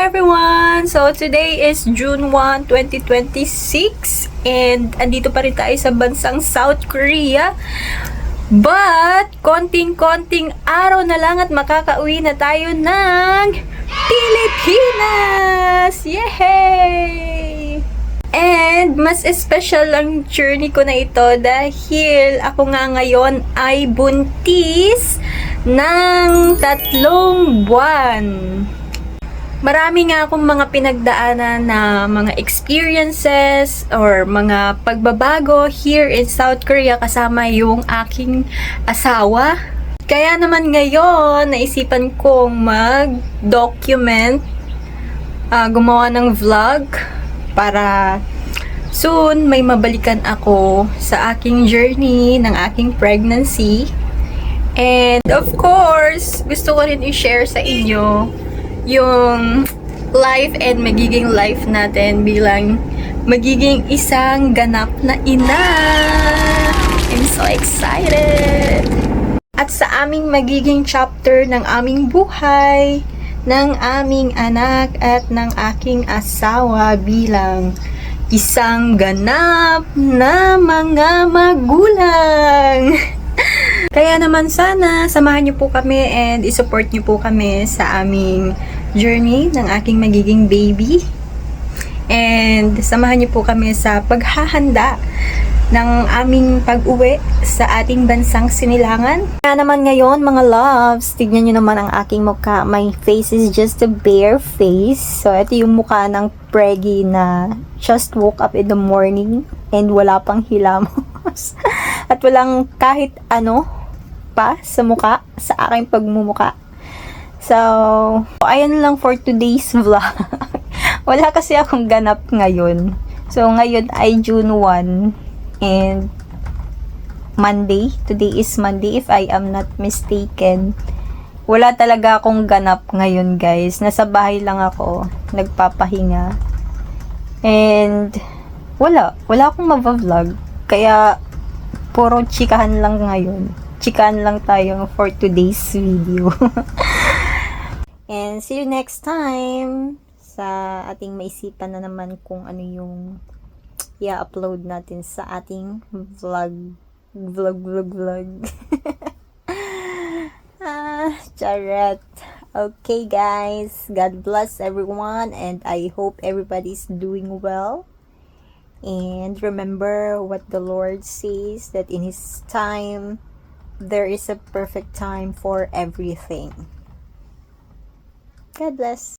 everyone! So, today is June 1, 2026 and andito pa rin tayo sa bansang South Korea. But, konting-konting araw na lang at makakauwi na tayo ng Pilipinas! Yay! And, mas special ang journey ko na ito dahil ako nga ngayon ay buntis ng 3 buwan. Marami nga akong mga pinagdaanan na mga experiences or mga pagbabago here in South Korea kasama yung aking asawa. Kaya naman ngayon, naisipan kong mag-document, gumawa ng vlog para soon may mabalikan ako sa aking journey ng aking pregnancy. And of course, gusto ko rin i-share sa inyo yung life and magiging life natin bilang magiging isang ganap na ina. I'm so excited! At sa aming magiging chapter ng aming buhay, ng aming anak at ng aking asawa bilang isang ganap na mga magulang. Kaya naman sana samahan niyo po kami and i-support niyo po kami sa aming journey ng aking magiging baby. And samahan niyo po kami sa paghahanda ng aming pag-uwi sa ating bansang sinilangan. Kaya naman ngayon mga loves, tignan niyo naman ang aking mukha. My face is just a bare face. So ito yung mukha ng preggy na just woke up in the morning and wala pang hilamos. At walang kahit ano pa sa mukha, sa aking pagmumuka. So, ayan lang for today's vlog. Wala kasi akong ganap ngayon. So, ngayon ay June 1 and Monday. Today is Monday if I am not mistaken. Wala talaga akong ganap ngayon guys. Nasa bahay lang ako. Nagpapahinga. And wala akong mava-vlog. Kaya puro chikahan lang ngayon. Chikahan lang tayo for today's video. And see you next time sa ating maisipan na naman kung ano yung i-upload natin sa ating vlog. Charot. Okay guys, God bless everyone and I hope everybody's doing well. And remember what the Lord says, that in His time, there is a perfect time for everything. God bless.